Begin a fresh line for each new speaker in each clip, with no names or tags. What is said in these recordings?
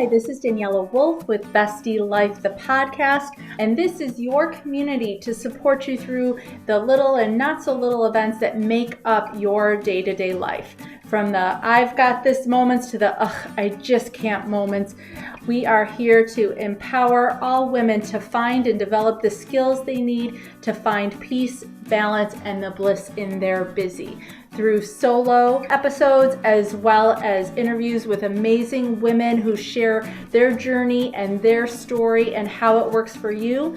Hi, this is Daniela Wolf with Bestie Life, the podcast, and this is your community to support you through the little and not so little events that make up your day-to-day life. From the I've got this moments to the I just can't moments. We are here to empower all women to find and develop the skills they need to find peace, balance, and the bliss in their busy. Through solo episodes as well as interviews with amazing women who share their journey and their story and how it works for you.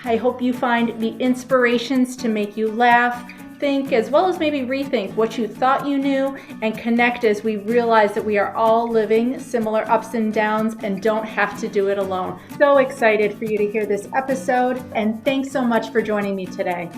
I hope you find the inspirations to make you laugh, think, as well as maybe rethink what you thought you knew, and connect as we realize that we are all living similar ups and downs and don't have to do it alone. So excited for you to hear this episode, and thanks so much for joining me today.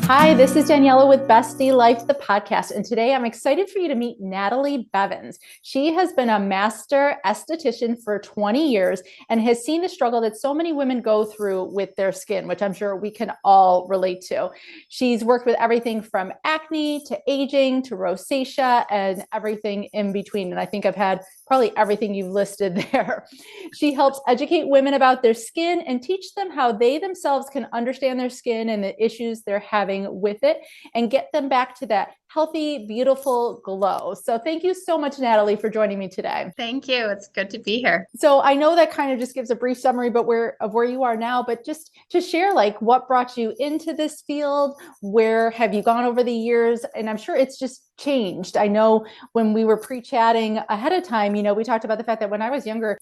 Hi, this is Daniela with Bestie Life, the podcast, and today I'm excited for you to meet Natalie Bevans. She has been a Master Aesthetician for 20 years and has seen the struggle that so many women go through with their skin, which I'm sure we can all relate to. She's worked with everything from acne to aging to rosacea and everything in between, and I think I've had probably everything you've listed there. She helps educate women about their skin and teach them how they themselves can understand their skin and the issues they're having with it and get them back to that healthy, beautiful glow. So thank you so much, Natalie, for joining me today.
Thank you. It's good to be here.
So I know that kind of just gives a brief summary of where you are now, but just to share like what brought you into this field, where have you gone over the years? And I'm sure it's just changed. I know when we were pre-chatting ahead of time, we talked about the fact that when I was younger,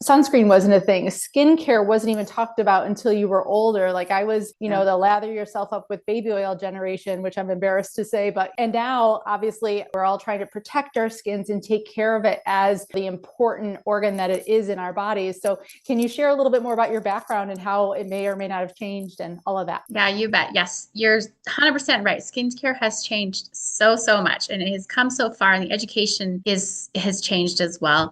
sunscreen wasn't a thing. Skincare wasn't even talked about until you were older. Like I was, the lather yourself up with baby oil generation, which I'm embarrassed to say, and now obviously we're all trying to protect our skins and take care of it as the important organ that it is in our bodies. So can you share a little bit more about your background and how it may or may not have changed and all of that?
Yeah, you bet. Yes, you're 100% right. Skincare has changed so much, and it has come so far, and the education has changed as well.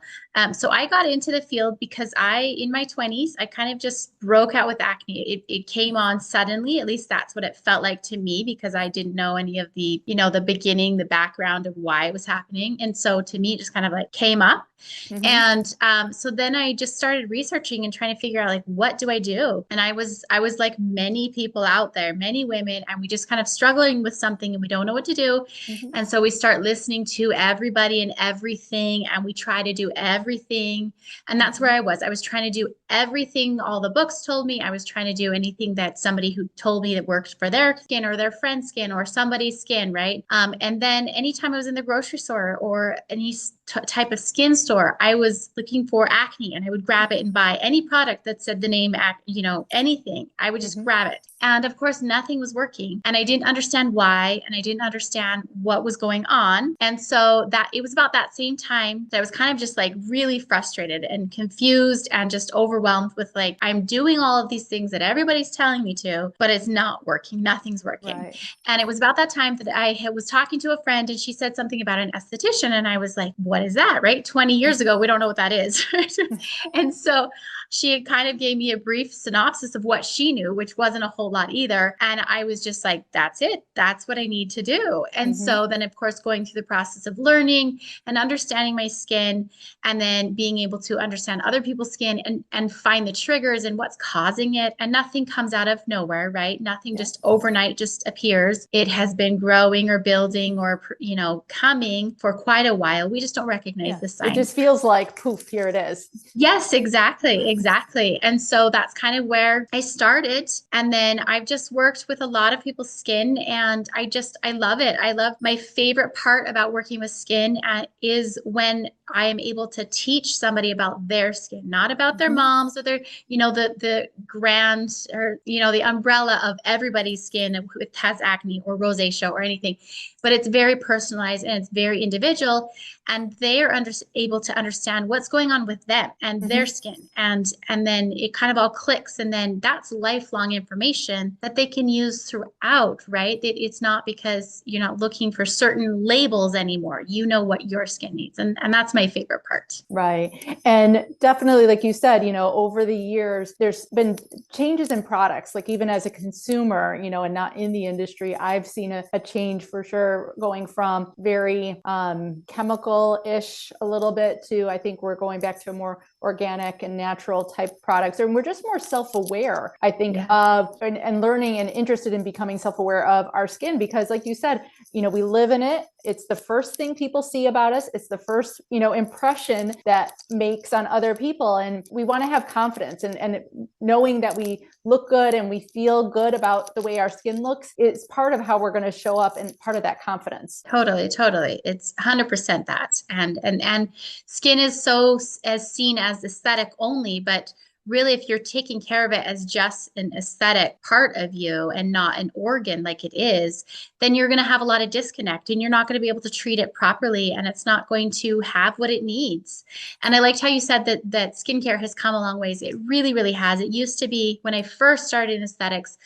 So I got into the field because in my 20s, I kind of just broke out with acne. It came on suddenly, at least that's what it felt like to me, because I didn't know any of the, the background of why it was happening. And so to me, it just kind of like came up. Mm-hmm. And so then I just started researching and trying to figure out like, what do I do? And I was like many people out there, many women, and we just kind of struggling with something and we don't know what to do. Mm-hmm. And so we start listening to everybody and everything, and we try to do everything. And that's where I was trying to do everything all the books told me. I was trying to do anything that somebody who told me that worked for their skin or their friend's skin or somebody's skin, right? And then anytime I was in the grocery store or any type of skin store, I was looking for acne, and I would grab it and buy any product that said the name, anything. I would just grab it. And of course, nothing was working. And I didn't understand why, and I didn't understand what was going on. And so that it was about that same time that I was kind of just like really frustrated and confused and just overwhelmed with like, I'm doing all of these things that everybody's telling me to, but it's not working. Nothing's working. Right. And it was about that time that I was talking to a friend, and she said something about an esthetician. And I was like, what is that? Right? 20 years ago, we don't know what that is. And so she kind of gave me a brief synopsis of what she knew, which wasn't a whole lot either. And I was just like, that's it. That's what I need to do. And so then, of course, going through the process of learning and understanding my skin, and then being able to understand other people's skin and find the triggers and what's causing it. And nothing comes out of nowhere, right? Nothing just overnight just appears. It has been growing or building or, coming for quite a while. We just don't recognize the signs.
It just feels like poof, here it is.
Yes, exactly. And so that's kind of where I started. And then I've just worked with a lot of people's skin, and I love it. I love my favorite part about working with skin is when I am able to teach somebody about their skin, not about their moms or their, the grand or, the umbrella of everybody's skin who has acne or rosacea or anything, but it's very personalized and it's very individual. And they are able to understand what's going on with them and their skin. And then it kind of all clicks. And then that's lifelong information information that they can use throughout, right? It's not because you're not looking for certain labels anymore. You know what your skin needs. And that's my favorite part.
Right. And definitely, like you said, over the years, there's been changes in products, like even as a consumer, and not in the industry, I've seen a change for sure, going from very chemical-ish a little bit to, I think we're going back to a more organic and natural type products. And we're just more self-aware, I think, of and learning and interested in becoming self-aware of our skin, because like you said, we live in it. It's the first thing people see about us. It's the first, impression that makes on other people. And we want to have confidence, and knowing that we look good and we feel good about the way our skin looks is part of how we're going to show up and part of that confidence.
Totally, totally. It's 100% that. And skin is so as seen as aesthetic only, but really, if you're taking care of it as just an aesthetic part of you and not an organ like it is, then you're going to have a lot of disconnect, and you're not going to be able to treat it properly, and it's not going to have what it needs. And I liked how you said that skincare has come a long ways. It really, really has. It used to be, when I first started in aesthetics,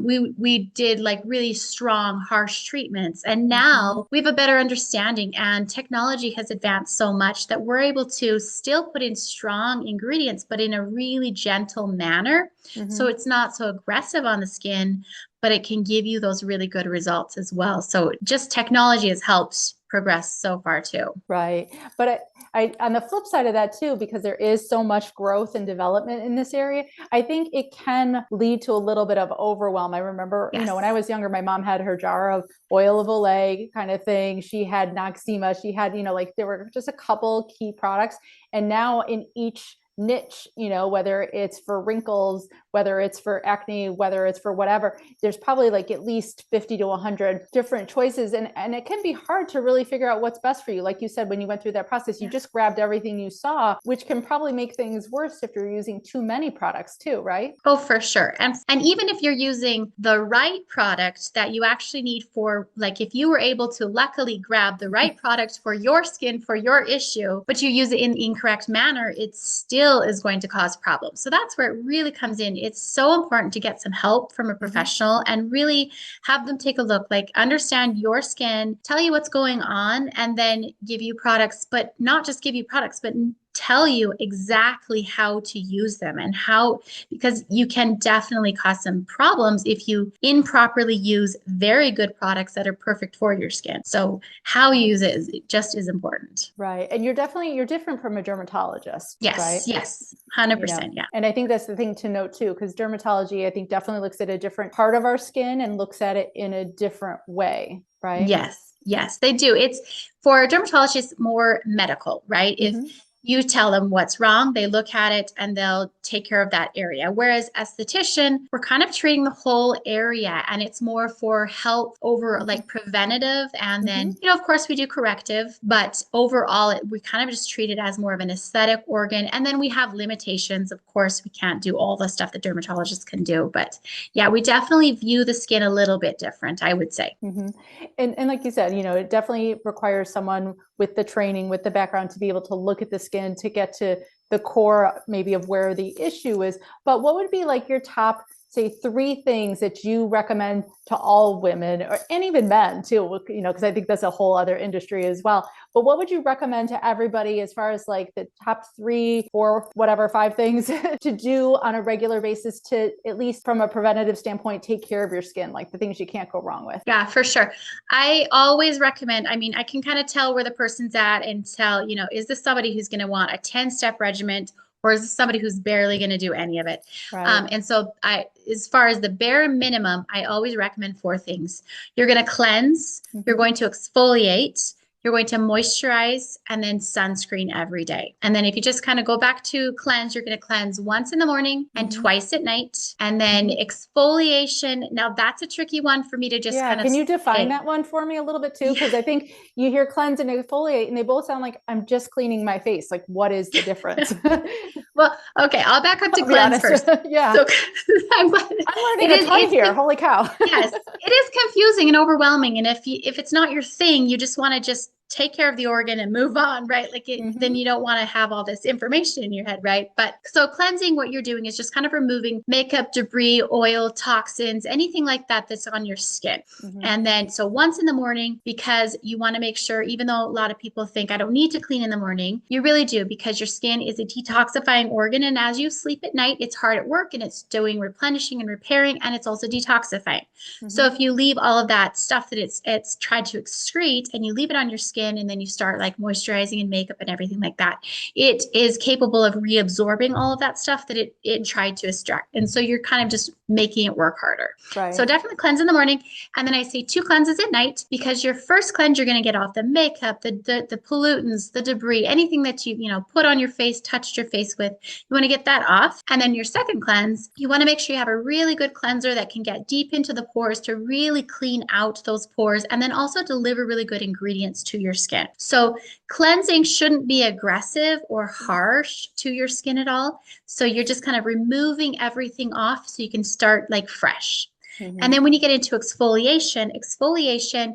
we did like really strong, harsh treatments. And now we have a better understanding, and technology has advanced so much that we're able to still put in strong ingredients, but in a really gentle manner. So it's not so aggressive on the skin, but it can give you those really good results as well. So just technology has helped progress so far too.
Right. But I on the flip side of that too, because there is so much growth and development in this area, I think it can lead to a little bit of overwhelm. I remember, when I was younger, my mom had her jar of oil of Olay kind of thing. She had Noxzema. She had, like there were just a couple key products. And now in each niche, whether it's for wrinkles, whether it's for acne, whether it's for whatever, there's probably like at least 50 to 100 different choices. And it can be hard to really figure out what's best for you. Like you said, when you went through that process, you just grabbed everything you saw, which can probably make things worse if you're using too many products too, right?
Oh, for sure. And even if you're using the right product that you actually need for, like if you were able to luckily grab the right product for your skin, for your issue, but you use it in the incorrect manner, it still is going to cause problems. So that's where it really comes in. It's so important to get some help from a professional and really have them take a look, like understand your skin, tell you what's going on, and then give you products, but not just give you products, but tell you exactly how to use them and how, because you can definitely cause some problems if you improperly use very good products that are perfect for your skin. So how you use it is just as important.
Right. And you're different from a dermatologist.
Yes.
Right?
Yes. 100%. Yeah.
And I think that's the thing to note too, because dermatology, I think, definitely looks at a different part of our skin and looks at it in a different way. Right.
Yes. Yes, they do. It's for dermatologists more medical, right? If you tell them what's wrong, they look at it and they'll take care of that area. Whereas esthetician, we're kind of treating the whole area, and it's more for health over like preventative. And then, of course we do corrective, but overall we kind of just treat it as more of an aesthetic organ. And then we have limitations. Of course, we can't do all the stuff that dermatologists can do, but yeah, we definitely view the skin a little bit different, I would say.
And like you said, it definitely requires someone with the training, with the background to be able to look at the skin to get to the core maybe of where the issue is. But what would be like your top, say, 3 things that you recommend to all women, and even men too, because I think that's a whole other industry as well. But what would you recommend to everybody as far as like the top 3 or whatever 5 things to do on a regular basis to, at least from a preventative standpoint, take care of your skin, like the things you can't go wrong with?
Yeah, for sure. I always recommend, I can kind of tell where the person's at and tell, is this somebody who's going to want a 10-step regimen, or is this somebody who's barely going to do any of it?
Right.
And so as far as the bare minimum, I always recommend 4 things. You're going to cleanse, you're going to exfoliate, you're going to moisturize, and then sunscreen every day. And then if you just kind of go back to cleanse, you're going to cleanse once in the morning and twice at night. And then exfoliation. Now that's a tricky one for me to just kind of
can you define that one for me a little bit too? Because I think you hear cleanse and exfoliate and they both sound like I'm just cleaning my face. Like, what is the difference?
Well, okay, I'll back up to cleanse first.
Yeah.
So,
I'm learning a ton here. Holy cow.
Yes, it is confusing and overwhelming. And if it's not your thing, you just want to just take care of the organ and move on, right? Like then you don't want to have all this information in your head, right? But so cleansing, what you're doing is just kind of removing makeup, debris, oil, toxins, anything like that that's on your skin. And then, so once in the morning, because you want to make sure, even though a lot of people think I don't need to clean in the morning, you really do, because your skin is a detoxifying organ. And as you sleep at night, it's hard at work and it's doing replenishing and repairing, and it's also detoxifying. So if you leave all of that stuff that it's tried to excrete and you leave it on your skin, and then you start like moisturizing and makeup and everything like that, it is capable of reabsorbing all of that stuff that it tried to extract. And so you're kind of just making it work harder.
Right.
So definitely cleanse in the morning. And then I say 2 cleanses at night, because your first cleanse, you're going to get off the makeup, the pollutants, the debris, anything that you put on your face, touched your face with. You want to get that off. And then your second cleanse, you want to make sure you have a really good cleanser that can get deep into the pores to really clean out those pores, and then also deliver really good ingredients to your skin. So cleansing shouldn't be aggressive or harsh to your skin at all. So you're just kind of removing everything off so you can start like fresh. And then when you get into exfoliation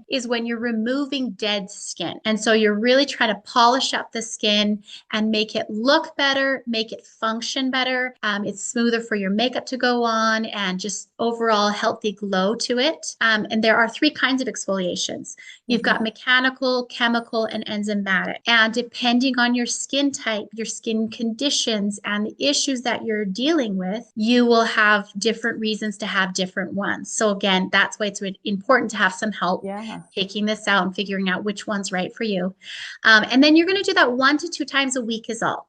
is when you're removing dead skin. And so you're really trying to polish up the skin and make it look better, make it function better. It's smoother for your makeup to go on, and just overall healthy glow to it. And there are 3 kinds of exfoliations. You've got mechanical, chemical, and enzymatic. And depending on your skin type, your skin conditions, and the issues that you're dealing with, you will have different reasons to have different ones. So again, that's why it's important to have some help taking this out and figuring out which one's right for you. And then you're going to do that 1 to 2 times a week is all,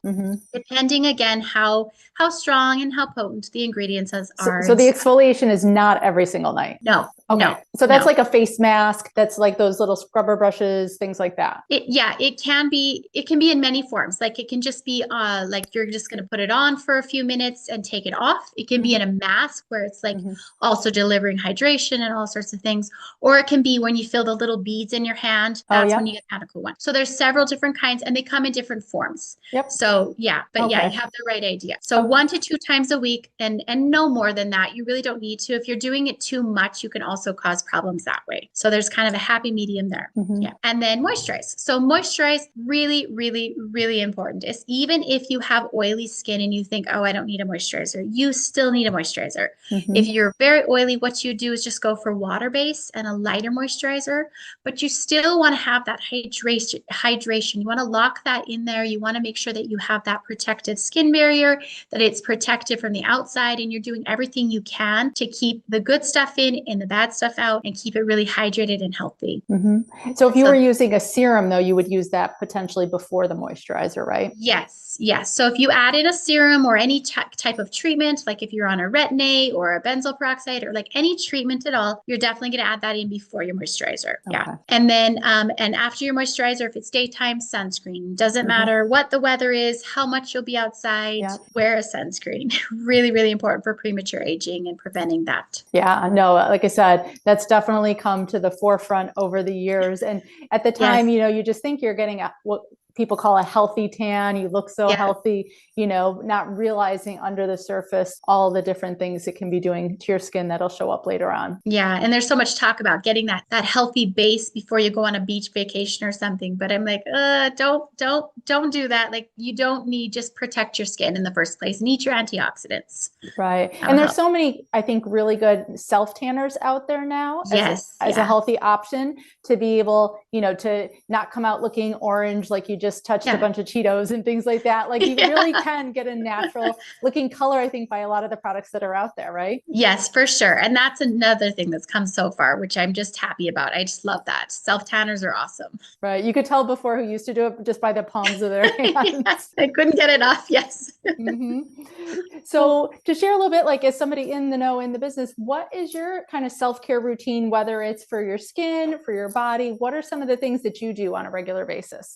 depending again how strong and how potent the ingredients are.
So the exfoliation is not every single night?
No.
Okay.
No,
so that's like a face mask. That's like those little scrubber brushes, things like that.
It can be in many forms. Like it can just be like you're just going to put it on for a few minutes and take it off. It can be in a mask where it's like also delivering hydration and all sorts of things. Or it can be when you feel the little beads in your hand. That's when you get the mechanical one. So there's several different kinds, and they come in different forms. So you have the right idea. So 1 to 2 times a week, and no more than that. You really don't need to. If you're doing it too much, you can also cause problems that way. So there's kind of a happy medium there. And then moisturize. So moisturize, really, really, really important. Is even if you have oily skin and you think, oh, I don't need a moisturizer, you still need a moisturizer. If you're very oily, what you do is just go for water base and a lighter moisturizer, but you still want to have that hydration. You want to lock that in there. You want to make sure that you have that protective skin barrier, that it's protected from the outside, and you're doing everything you can to keep the good stuff in and the bad stuff out, and keep it really hydrated and healthy.
So if you were using a serum, though, you would use that potentially before the moisturizer, right?
Yes. So if you add in a serum or any type of treatment, like if you're on a retin-A or a benzoyl peroxide or like any treatment at all, you're definitely going to add that in before your moisturizer. And then and after your moisturizer, if it's daytime, sunscreen. Doesn't matter what the weather is, how much you'll be outside, wear a sunscreen. Really, really important for premature aging and preventing that.
Yeah, no, like I said, that's definitely come to the forefront over the years. And at the time, you just think you're getting what people call a healthy tan. You look so healthy, not realizing under the surface all the different things it can be doing to your skin that'll show up later on.
Yeah. And there's so much talk about getting that healthy base before you go on a beach vacation or something. But I'm like, don't do that. Like you don't need, just protect your skin in the first place and eat your antioxidants.
Right. And there's so many, I think, really good self tanners out there now as a healthy option to be able, to not come out looking orange like you just touched a bunch of Cheetos and things like that. Like you really can get a natural looking color, I think, by a lot of the products that are out there, right?
Yes, for sure. And that's another thing that's come so far, which I'm just happy about. I just love that. Self tanners are awesome.
Right. You could tell before who used to do it just by the palms of their hands.
Yes, I couldn't get it off. Yes.
So to share a little bit, like as somebody in the know in the business, what is your kind of self-care routine, whether it's for your skin, for your body? What are some of the things that you do on a regular basis?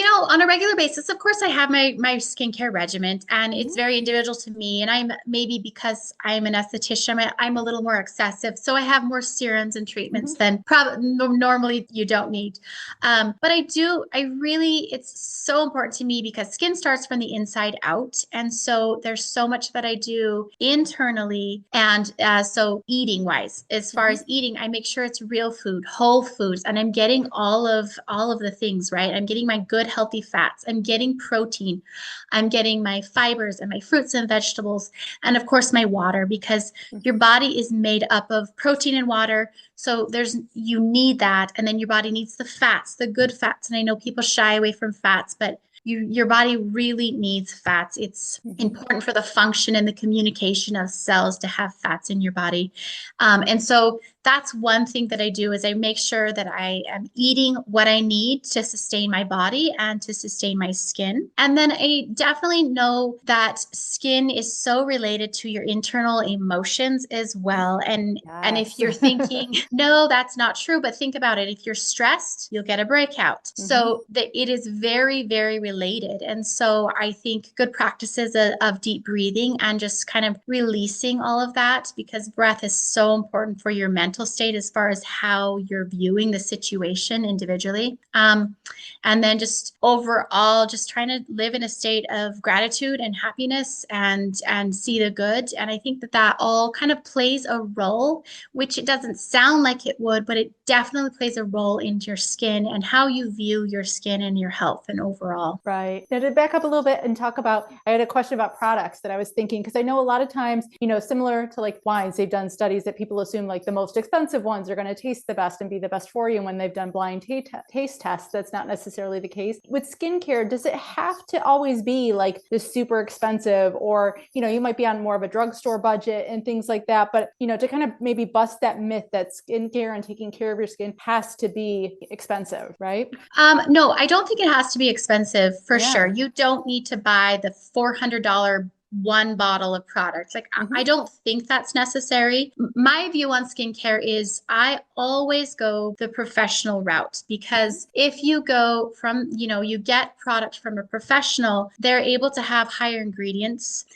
On a regular basis, of course, I have my skincare regimen, and it's very individual to me. And I'm maybe because I'm an esthetician, I'm a little more excessive, so I have more serums and treatments than probably normally you don't need. But it's so important to me because skin starts from the inside out, and so there's so much that I do internally, and so eating wise, as far as eating, I make sure it's real food, whole foods, and I'm getting all of the things right. I'm getting my good healthy fats. I'm getting protein. I'm getting my fibers and my fruits and vegetables, and of course my water, because your body is made up of protein and water. So you need that, and then your body needs the fats, the good fats. And I know people shy away from fats, but your body really needs fats. It's important for the function and the communication of cells to have fats in your body. And so that's one thing that I do, is I make sure that I am eating what I need to sustain my body and to sustain my skin. And then I definitely know that skin is so related to your internal emotions as well. And if you're thinking, no, that's not true, but think about it. If you're stressed, you'll get a breakout. So it is very, very related. And so I think good practices of deep breathing and just kind of releasing all of that, because breath is so important for your mental state as far as how you're viewing the situation individually. And then just overall, just trying to live in a state of gratitude and happiness and see the good. And I think that all kind of plays a role, which it doesn't sound like it would, but it definitely plays a role in your skin and how you view your skin and your health and overall.
Right. Now, to back up a little bit and talk about, I had a question about products that I was thinking, because I know a lot of times, similar to like wines, they've done studies that people assume like the most expensive ones are going to taste the best and be the best for you. And when they've done blind taste tests, that's not necessarily the case. With skincare, does it have to always be like this super expensive, or, you might be on more of a drugstore budget and things like that, but, to kind of maybe bust that myth that skincare and taking care of your skin has to be expensive, right?
No, I don't think it has to be expensive for sure. You don't need to buy the $400 one bottle of product. Like, I don't think that's necessary. My view on skincare is I always go the professional route, because if you go from, you get product from a professional, they're able to have higher ingredients,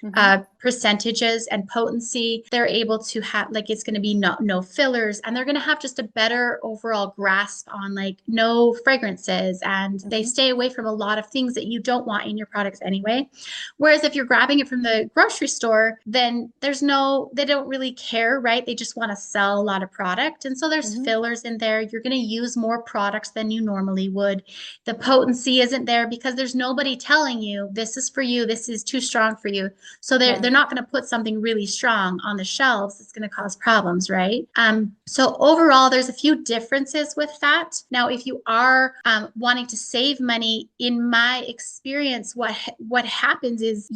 percentages and potency. They're able to have, like, it's going to be no fillers, and they're going to have just a better overall grasp on like no fragrances, and they stay away from a lot of things that you don't want in your products anyway. Whereas if you're grabbing it from the grocery store, then they don't really care, right? They just want to sell a lot of product. And so there's fillers in there. You're going to use more products than you normally would. The potency isn't there because there's nobody telling you this is for you, this is too strong for you. So they're not going to put something really strong on the shelves. It's going to cause problems, right? So overall, there's a few differences with that. Now, if you are wanting to save money, in my experience, what happens is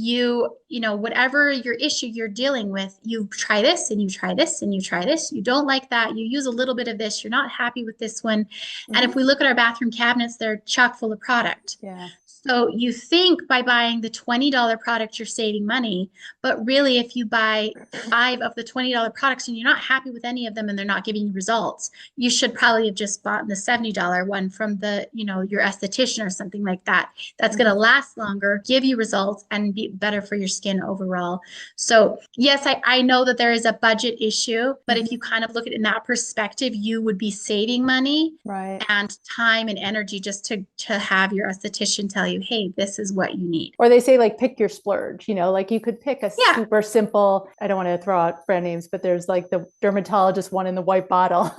whatever your issue you're dealing with, you try this and you try this and you try this. You don't like that. You use a little bit of this. You're not happy with this one. And if we look at our bathroom cabinets, they're chock full of product.
Yeah.
So you think by buying the $20 product, you're saving money. But really, if you buy 5 of the $20 products and you're not happy with any of them and they're not giving you results, you should probably have just bought the $70 one from your esthetician or something like that. That's going to last longer, give you results, and be better for your skin overall. So yes, I know that there is a budget issue, but if you kind of look at it in that perspective, you would be saving money and time and energy just to have your esthetician tell you, hey, this is what you need.
Or they say like pick your splurge, like you could pick a super simple, I don't want to throw out brand names, but there's like the dermatologist one in the white bottle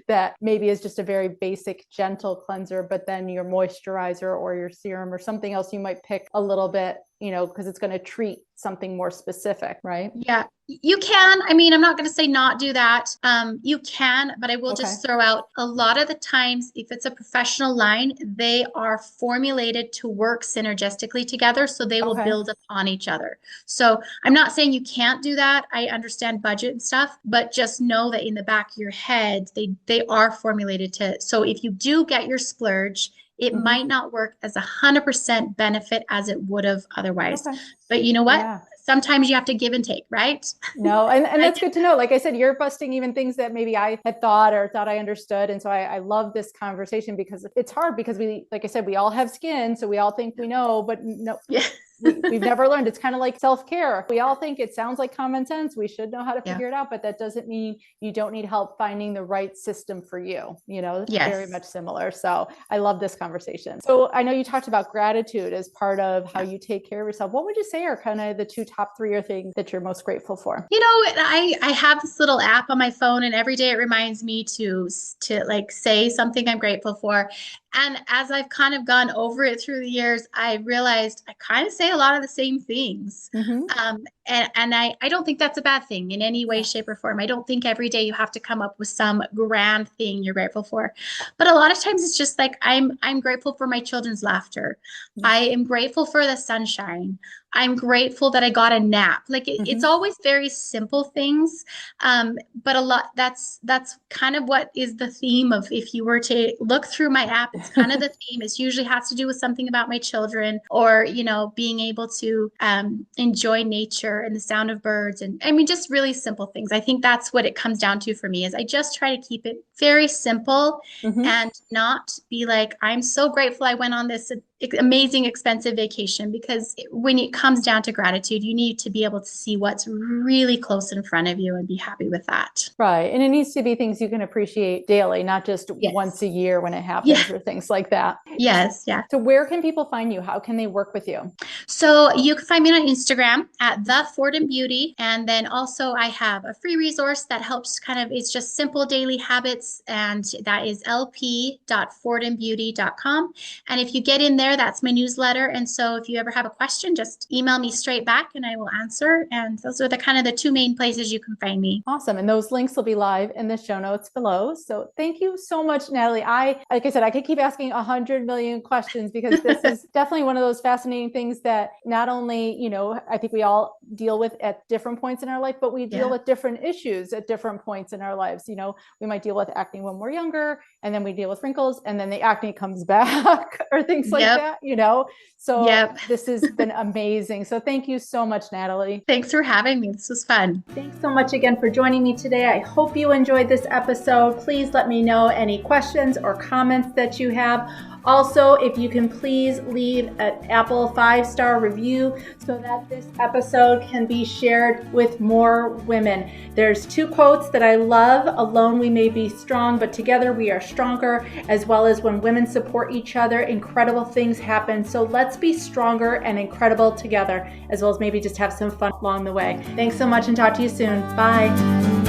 that maybe is just a very basic, gentle cleanser, but then your moisturizer or your serum or something else you might pick a little bit, because it's going to treat something more specific, right?
Yeah, you can. I mean, I'm not going to say not do that. You can, but I will just throw out a lot of the times, if it's a professional line, they are formulated to work synergistically together. So they will build upon each other. So I'm not saying you can't do that. I understand budget and stuff, but just know that in the back of your head, they are formulated so if you do get your splurge, it might not work as 100% benefit as it would have otherwise. But you know what? sometimes you have to give and take, right?
No, and that's good to know. Like I said, you're busting even things that maybe I had thought or thought I understood. And so I love this conversation because it's hard because like I said, we all have skin. So we all think we know, but no,
Yeah.
we've never learned. It's kind of like self-care. We all think it sounds like common sense. We should know how to figure it out, but that doesn't mean you don't need help finding the right system for you, very much similar. So I love this conversation. So I know you talked about gratitude as part of how you take care of yourself. What would you say are kind of the top three or things that you're most grateful for?
I have this little app on my phone, and every day it reminds me to like say something I'm grateful for. And as I've kind of gone over it through the years, I realized I kind of say a lot of the same things. And I don't think that's a bad thing in any way, shape, or form. I don't think every day you have to come up with some grand thing you're grateful for. But a lot of times it's just like I'm grateful for my children's laughter. I am grateful for the sunshine. I'm grateful that I got a nap. Like it's always very simple things. But a lot that's kind of what is the theme of, if you were to look through my app, it's kind of the theme. It usually has to do with something about my children, or, being able to enjoy nature and the sound of birds. And I mean, just really simple things. I think that's what it comes down to for me, is I just try to keep it very simple and not be like, I'm so grateful I went on this amazing, expensive vacation, because when it comes down to gratitude, you need to be able to see what's really close in front of you and be happy with that.
Right. And it needs to be things you can appreciate daily, not just once a year when it happens or things like that.
Yes. Yeah.
So where can people find you? How can they work with you?
So you can find me on Instagram at The Fordham Beauty. And then also I have a free resource that helps it's just simple daily habits. And that is lp.fordhambeauty.com. And if you get in there, that's my newsletter. And so if you ever have a question, just email me straight back and I will answer. And those are the two main places you can find me.
Awesome. And those links will be live in the show notes below. So thank you so much, Natalie. Like I said, I could keep asking 100 million questions, because this is definitely one of those fascinating things that not only, I think we all deal with at different points in our life, but we deal with different issues at different points in our lives. We might deal with acne when we're younger, and then we deal with wrinkles, and then the acne comes back or things like that, So this has been amazing. So thank you so much, Natalie.
Thanks for having me. This was fun.
Thanks so much again for joining me today. I hope you enjoyed this episode. Please let me know any questions or comments that you have. Also, if you can please leave an Apple 5-star review so that this episode can be shared with more women. There's 2 quotes that I love. Alone we may be strong, but together we are stronger. As well as when women support each other, incredible things happen. So let's be stronger and incredible together, as well as maybe just have some fun along the way. Thanks so much, and talk to you soon. Bye.